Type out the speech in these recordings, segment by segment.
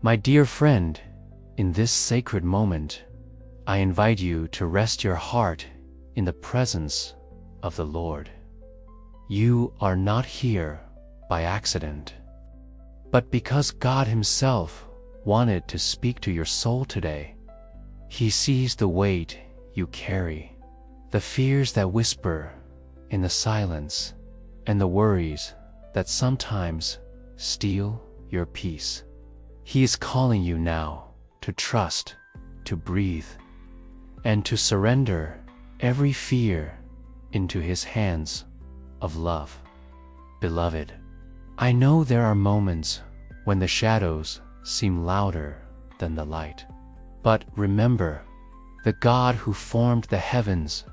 My dear friend, in this sacred moment, I invite you to rest your heart in the presence of the Lord. You are not here by accident, but because God Himself wanted to speak to your soul today. He sees the weight you carry, the fears that whisper in the silence, and the worries that sometimes steal your peace. He is calling you now to trust, to breathe, and to surrender every fear into His hands of love. Beloved, I know there are moments when the shadows seem louder than the light. But remember, the God who formed the heavens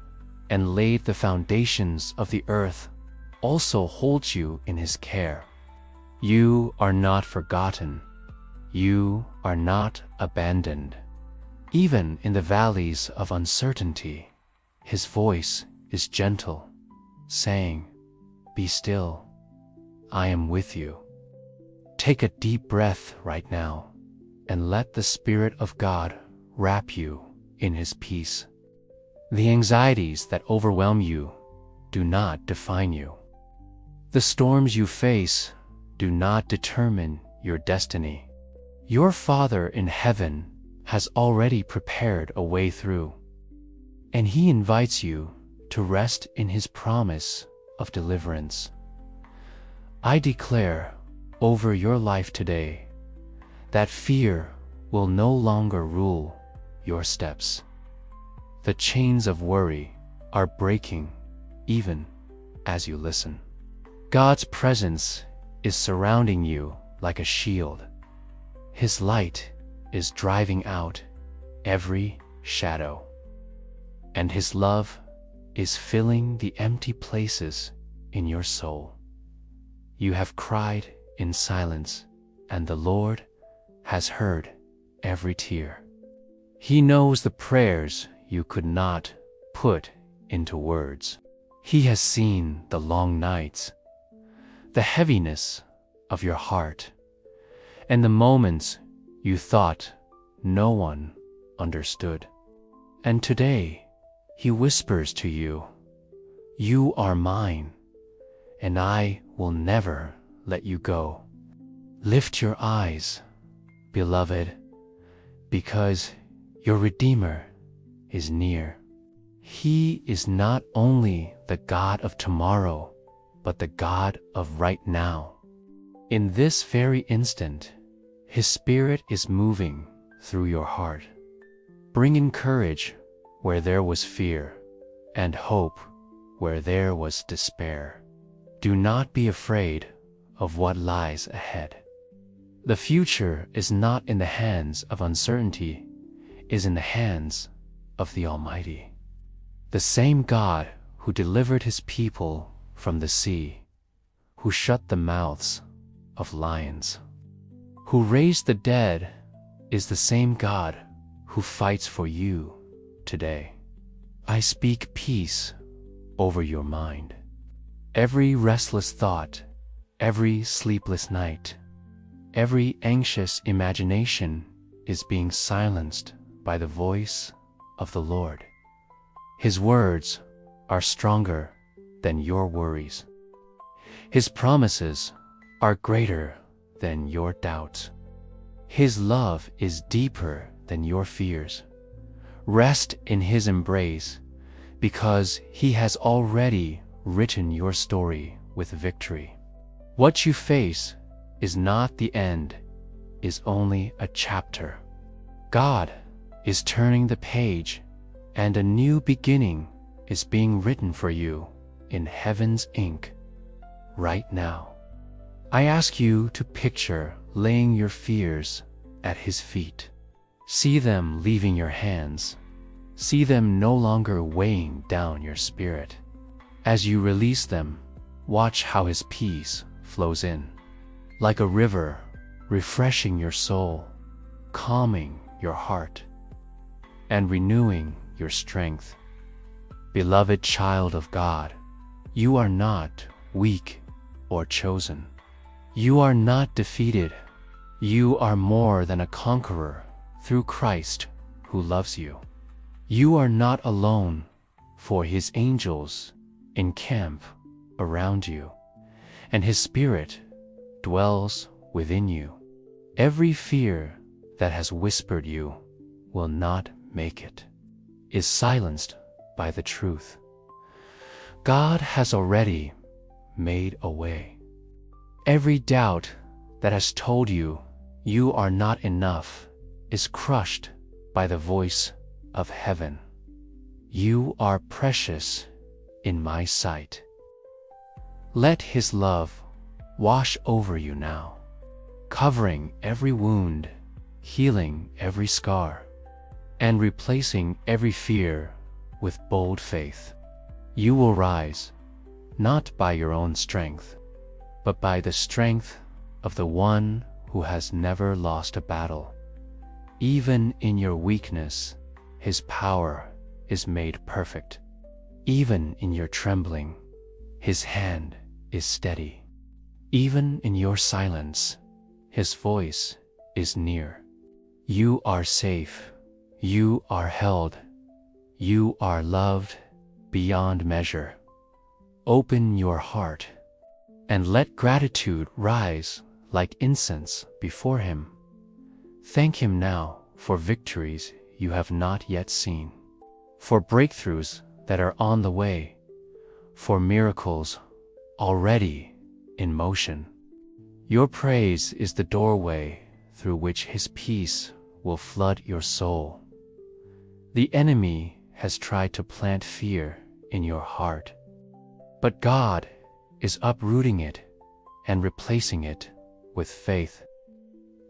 and laid the foundations of the earth also holds you in His care. You are not forgotten. You are not abandoned. Even in the valleys of uncertainty, His voice is gentle, saying, "Be still, I am with you." Take a deep breath right now and let the Spirit of God wrap you in His peace. The anxieties that overwhelm you do not define you. The storms you face do not determine your destiny. Your Father in heaven has already prepared a way through, and He invites you to rest in His promise of deliverance. I declare over your life today that fear will no longer rule your steps. The chains of worry are breaking even as you listen. God's presence is surrounding you like a shield. His light is driving out every shadow, and His love is filling the empty places in your soul. You have cried in silence, and the Lord has heard every tear. He knows the prayers you could not put into words. He has seen the long nights, the heaviness of your heart, and the moments you thought no one understood. And today, He whispers to you, "You are mine, and I will never let you go." Lift your eyes, beloved, because your Redeemer is near. He is not only the God of tomorrow, but the God of right now. In this very instant, His Spirit is moving through your heart, bringing courage where there was fear, and hope where there was despair. Do not be afraid of what lies ahead. The future is not in the hands of uncertainty, is in the hands of the Almighty. The same God who delivered His people from the sea, who shut the mouths of lions, who raised the dead, is the same God who fights for you today. I speak peace over your mind. Every restless thought, every sleepless night, every anxious imagination is being silenced by the voice of the Lord. His words are stronger than your worries. His promises are greater than your doubts. His love is deeper than your fears. Rest in His embrace, because He has already written your story with victory. What you face is not the end, is only a chapter. God is turning the page, and a new beginning is being written for you in heaven's ink right now. I ask you to picture laying your fears at His feet. See them leaving your hands. See them no longer weighing down your spirit. As you release them, watch how His peace flows in, like a river, refreshing your soul, calming your heart, and renewing your strength. Beloved child of God, you are not weak or chosen. You are not defeated. You are more than a conqueror through Christ who loves you. You are not alone, for His angels encamp around you, and His Spirit dwells within you. Every fear that has whispered you will not make it, is silenced by the truth. God has already made a way. Every doubt that has told you you are not enough is crushed by the voice of heaven. You are precious in my sight. Let His love wash over you now, covering every wound, healing every scar, and replacing every fear with bold faith. You will rise, not by your own strength, but by the strength of the one who has never lost a battle. Even in your weakness, His power is made perfect. Even in your trembling, His hand is steady. Even in your silence, His voice is near. You are safe. You are held. You are loved beyond measure. Open your heart and let gratitude rise like incense before Him. Thank Him now for victories you have not yet seen, for breakthroughs that are on the way, for miracles already in motion. Your praise is the doorway through which His peace will flood your soul. The enemy has tried to plant fear in your heart, but God is uprooting it and replacing it with faith.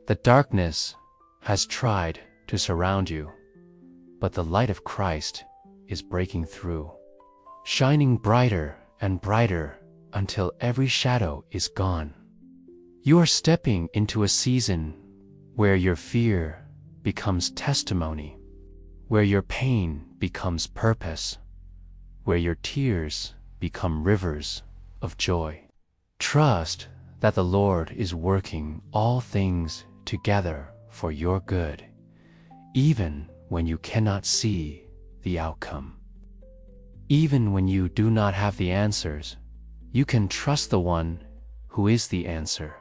The darkness has tried to surround you, but the light of Christ is breaking through, shining brighter and brighter until every shadow is gone. You are stepping into a season where your fear becomes testimony, where your pain becomes purpose, where your tears become rivers of joy. Trust that the Lord is working all things together for your good, even when you cannot see the outcome. Even when you do not have the answers, you can trust the one who is the answer.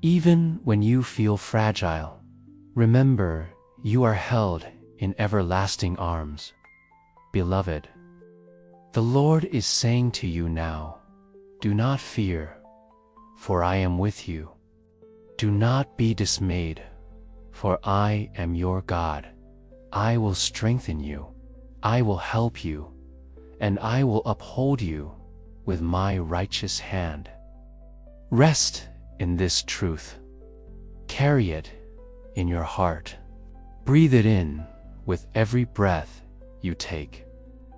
Even when you feel fragile, remember you are held in everlasting arms. Beloved, the Lord is saying to you now, do not fear, for I am with you. Do not be dismayed, for I am your God. I will strengthen you, I will help you, and I will uphold you with my righteous hand. Rest in this truth. Carry it in your heart. Breathe it in with every breath you take.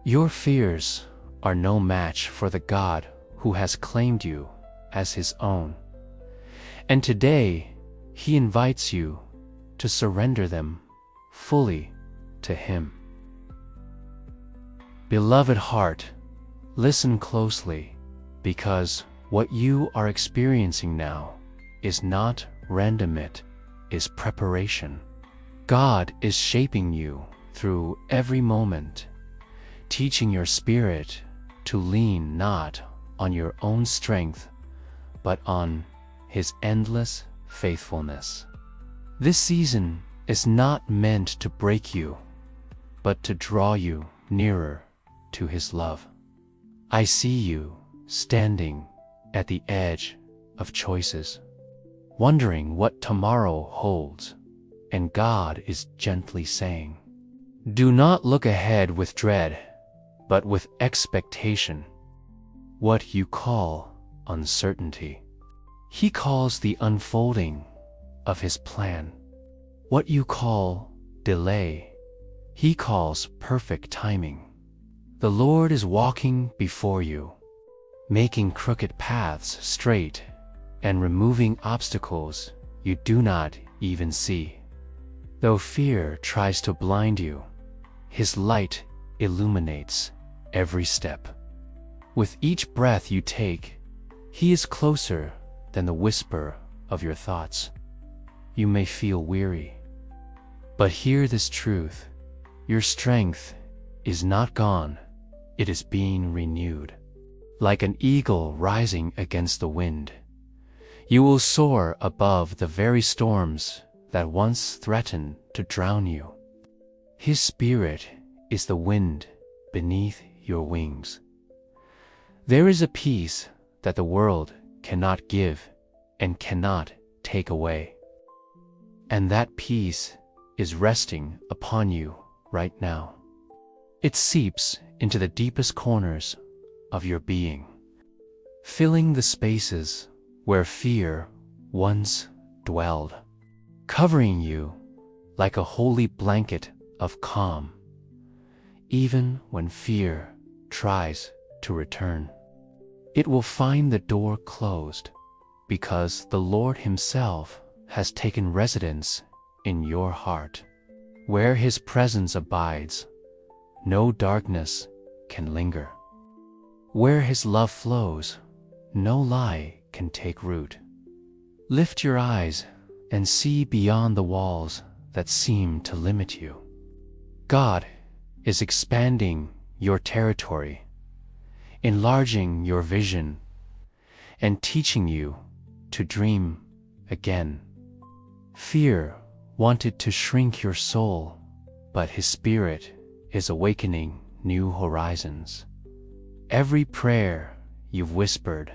Your fears are no match for the God who has claimed you as His own. And today, He invites you to surrender them fully to Him. Beloved heart, listen closely, because what you are experiencing now is not random, it is preparation. God is shaping you through every moment, teaching your spirit to lean not on your own strength, but on His endless faithfulness. This season is not meant to break you, but to draw you nearer to His love. I see you standing at the edge of choices, wondering what tomorrow holds, and God is gently saying, do not look ahead with dread, but with expectation. What you call uncertainty, He calls the unfolding of His plan. What you call delay, He calls perfect timing. The Lord is walking before you, making crooked paths straight and removing obstacles you do not even see. Though fear tries to blind you, His light illuminates every step. With each breath you take, He is closer than the whisper of your thoughts. you may feel weary. But hear this truth: your strength is not gone, it is being renewed. Like an eagle rising against the wind, you will soar above the very storms that once threatened to drown you. His Spirit is the wind beneath your wings. There is a peace that the world cannot give and cannot take away. And that peace is resting upon you right now. It seeps into the deepest corners of your being, filling the spaces where fear once dwelled, covering you like a holy blanket of calm, even when fear tries to return. It will find the door closed because the Lord Himself has taken residence in your heart. Where His presence abides, no darkness can linger. Where His love flows, no lie can take root. Lift your eyes and see beyond the walls that seem to limit you. God is expanding your territory, enlarging your vision, and teaching you to dream again. Fear wanted to shrink your soul, but His Spirit is awakening new horizons. Every prayer you've whispered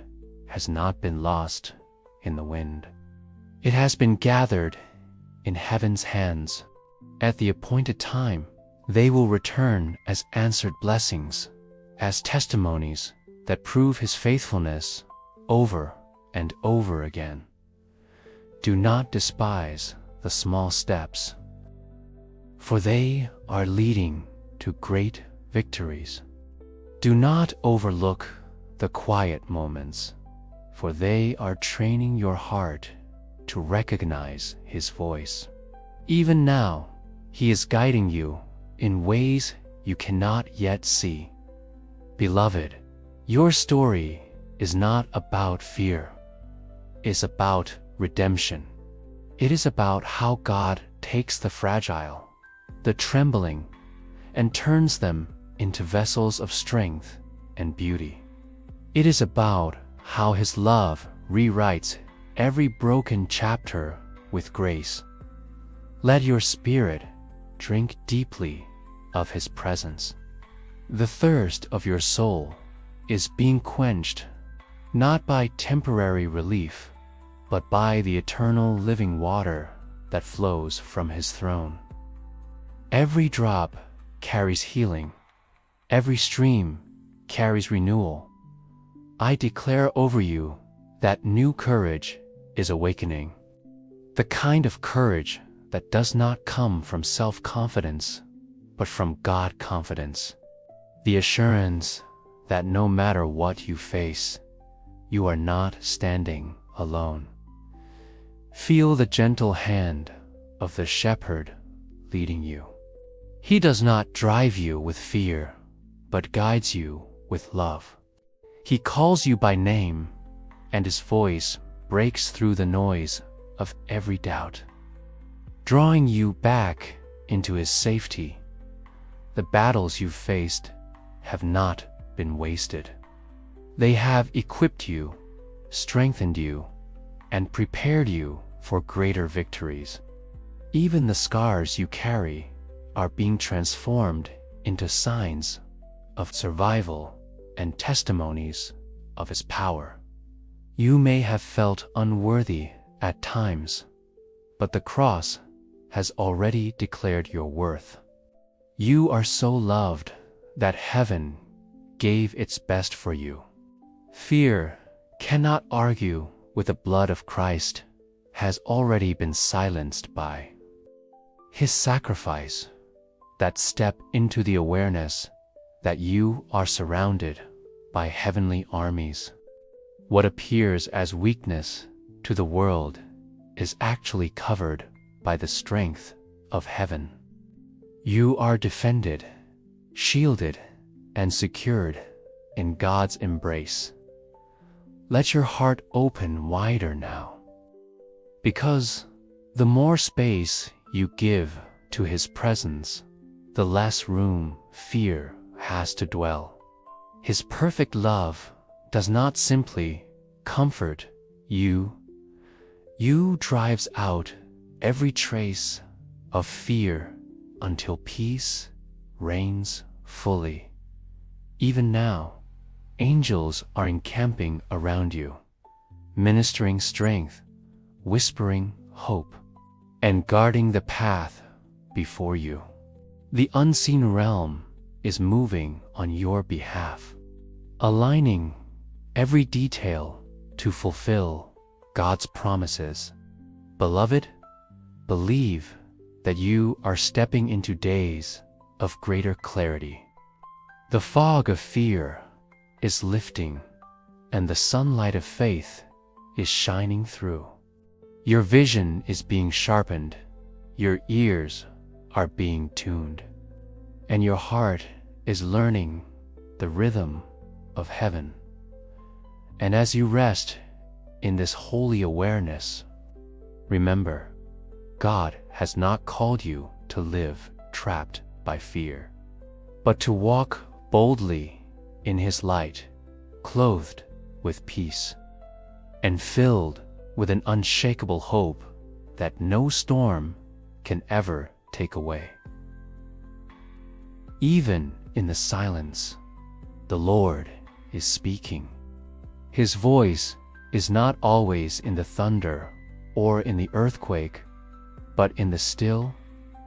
has not been lost in the wind. It has been gathered in heaven's hands. At the appointed time, they will return as answered blessings, as testimonies that prove His faithfulness over and over again. Do not despise the small steps, for they are leading to great victories. Do not overlook the quiet moments, for they are training your heart to recognize His voice. Even now, He is guiding you in ways you cannot yet see. Beloved, your story is not about fear. It's about redemption. It is about how God takes the fragile, the trembling, and turns them into vessels of strength and beauty. It is about how His love rewrites every broken chapter with grace. Let your spirit drink deeply of His presence. The thirst of your soul is being quenched not by temporary relief, but by the eternal living water that flows from His throne. Every drop carries healing. Every stream carries renewal. I declare over you that new courage is awakening. The kind of courage that does not come from self-confidence, but from God-confidence. The assurance that no matter what you face, you are not standing alone. Feel the gentle hand of the shepherd leading you. He does not drive you with fear, but guides you with love. He calls you by name, and His voice breaks through the noise of every doubt, drawing you back into His safety. The battles you've faced have not been wasted. They have equipped you, strengthened you, and prepared you for greater victories. Even the scars you carry are being transformed into signs of survival and testimonies of His power. You may have felt unworthy at times, but the cross has already declared your worth. You are so loved that heaven gave its best for you. Fear cannot argue with the blood of Christ, has already been silenced by His sacrifice. That step into the awareness that you are surrounded by heavenly armies. What appears as weakness to the world is actually covered by the strength of heaven. You are defended, shielded, and secured in God's embrace. Let your heart open wider now, because The more space you give to His presence, the less room fear has to dwell. His perfect love does not simply comfort you, drives out every trace of fear until peace reigns fully. Even now, angels are encamping around you, ministering strength, whispering hope, and guarding the path before you. The unseen realm is moving on your behalf, aligning every detail to fulfill God's promises. Beloved, believe that you are stepping into days of greater clarity. The fog of fear is lifting, and the sunlight of faith is shining through. Your vision is being sharpened, your ears are being tuned, and your heart is learning the rhythm of heaven. And as you rest in this holy awareness, remember, God has not called you to live trapped by fear, but to walk boldly in His light, clothed with peace, and filled with an unshakable hope that no storm can ever take away. Even in the silence, the Lord is speaking. His voice is not always in the thunder or in the earthquake, but in the still,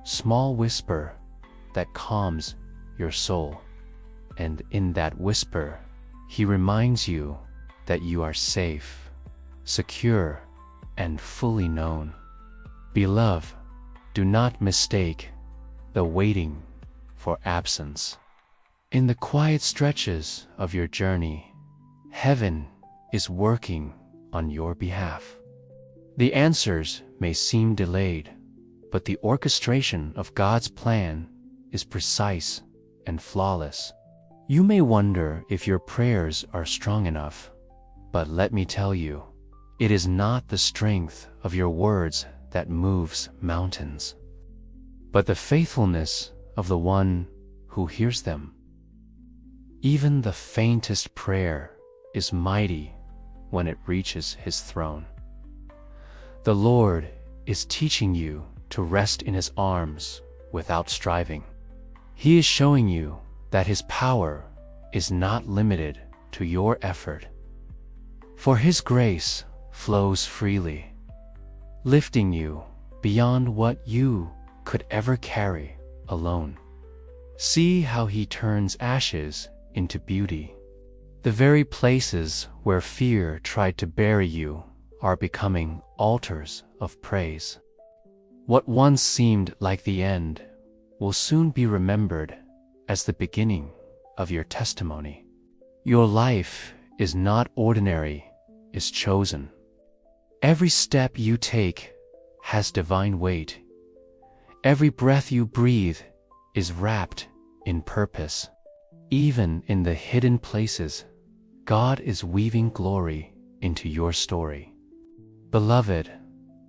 small whisper that calms your soul. And in that whisper, He reminds you that you are safe, secure, and fully known. Beloved, do not mistake the waiting for absence. In the quiet stretches of your journey, heaven is working on your behalf. The answers may seem delayed, but the orchestration of God's plan is precise and flawless. You may wonder if your prayers are strong enough, but let me tell you, it is not the strength of your words that moves mountains, but the faithfulness of the one who hears them. Even the faintest prayer is mighty when it reaches His throne. The Lord is teaching you to rest in His arms without striving. He is showing you that His power is not limited to your effort, for His grace flows freely, lifting you beyond what you could ever carry alone. See how He turns ashes into beauty. The very places where fear tried to bury you are becoming altars of praise. What once seemed like the end will soon be remembered as the beginning of your testimony. Your life is not ordinary, it's chosen. Every step you take has divine weight. Every breath you breathe is wrapped in purpose. Even in the hidden places, God is weaving glory into your story. Beloved,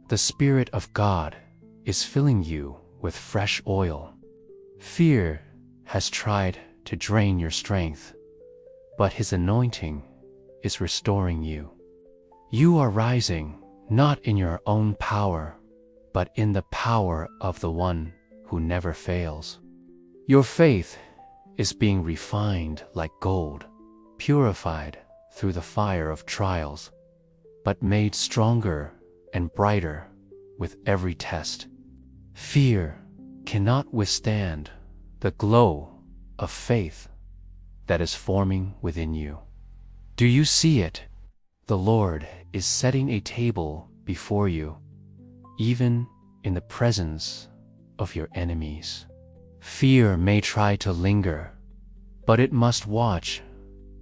the Spirit of God is filling you with fresh oil. Fear has tried to drain your strength, but His anointing is restoring you. You are rising not in your own power, but in the power of the one who never fails. Your faith is being refined like gold, purified through the fire of trials, but made stronger and brighter with every test. Fear cannot withstand the glow of faith that is forming within you. Do you see it? The Lord is setting a table before you, even in the presence of your enemies. Fear may try to linger, but it must watch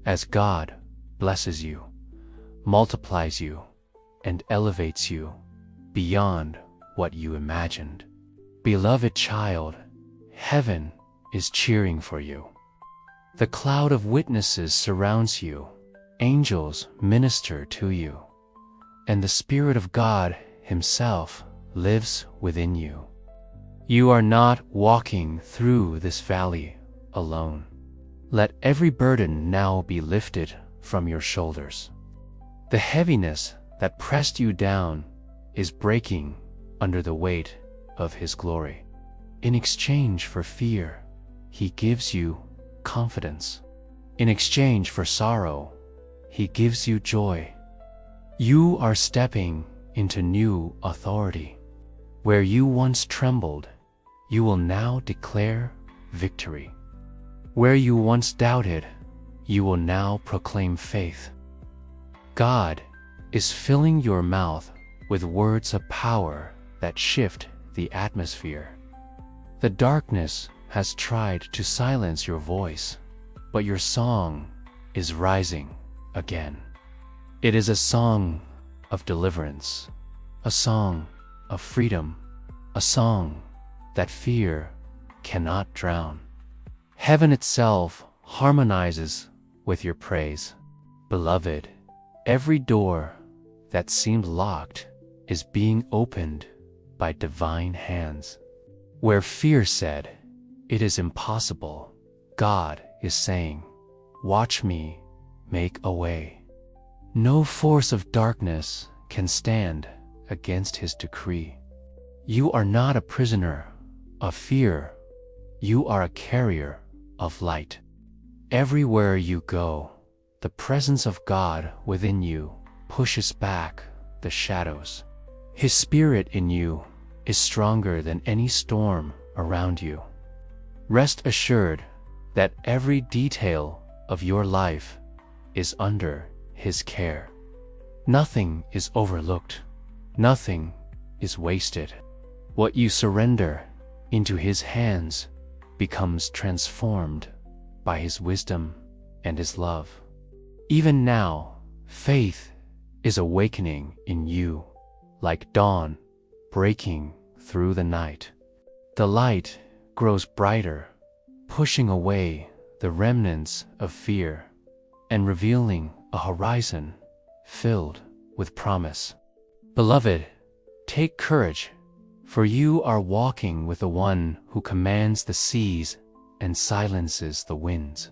as God blesses you, multiplies you, and elevates you beyond what you imagined. Beloved child, heaven is cheering for you. The cloud of witnesses surrounds you, angels minister to you, and the Spirit of God Himself lives within you. You are not walking through this valley alone. Let every burden now be lifted from your shoulders. The heaviness that pressed you down is breaking under the weight of His glory. In exchange for fear, He gives you confidence. In exchange for sorrow, He gives you joy. You are stepping into new authority. Where you once trembled, you will now declare victory. Where you once doubted, you will now proclaim faith. God is filling your mouth with words of power that shift the atmosphere. The darkness has tried to silence your voice, but your song is rising again. It is a song of deliverance, a song of freedom, a song that fear cannot drown. Heaven itself harmonizes with your praise. Beloved, every door that seemed locked is being opened by divine hands. Where fear said, "It is impossible," God is saying, "Watch me make a way." No force of darkness can stand against His decree. You are not a prisoner of fear. You are a carrier of light. Everywhere you go, the presence of God within you pushes back the shadows. His Spirit in you is stronger than any storm around you. Rest assured that every detail of your life is under His care. Nothing is overlooked. Nothing is wasted. What you surrender into His hands becomes transformed by His wisdom and His love. Even now, faith is awakening in you like dawn breaking through the night. The light grows brighter, pushing away the remnants of fear and revealing a horizon filled with promise. Beloved, take courage, for you are walking with the One who commands the seas and silences the winds.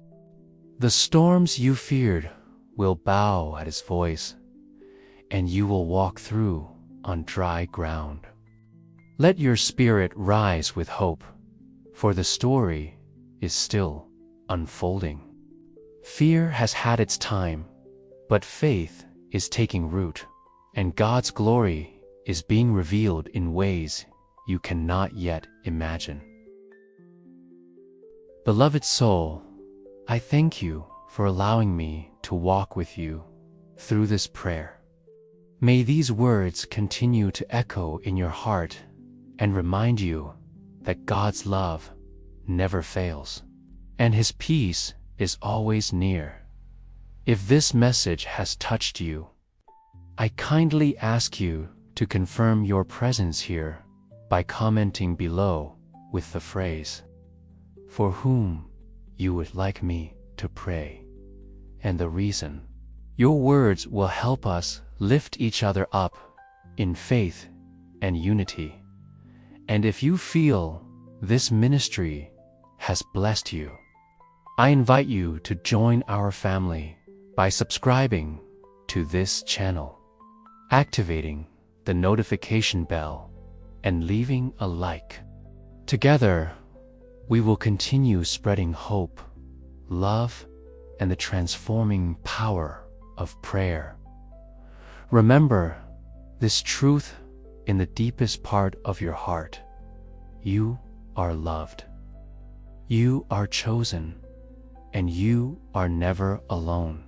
The storms you feared will bow at His voice, and you will walk through on dry ground. Let your spirit rise with hope, for the story is still unfolding. Fear has had its time, but faith is taking root, and God's glory is being revealed in ways you cannot yet imagine. Beloved soul, I thank you for allowing me to walk with you through this prayer. May these words continue to echo in your heart and remind you that God's love never fails, and His peace is always near. If this message has touched you, I kindly ask you to confirm your presence here by commenting below with the phrase, "For whom you would like me to pray," and the reason. Your words will help us lift each other up in faith and unity. And if you feel this ministry has blessed you, I invite you to join our family by subscribing to this channel, activating the notification bell, and leaving a like. Together, we will continue spreading hope, love, and the transforming power of prayer. Remember this truth in the deepest part of your heart. You are loved. You are chosen, and you are never alone.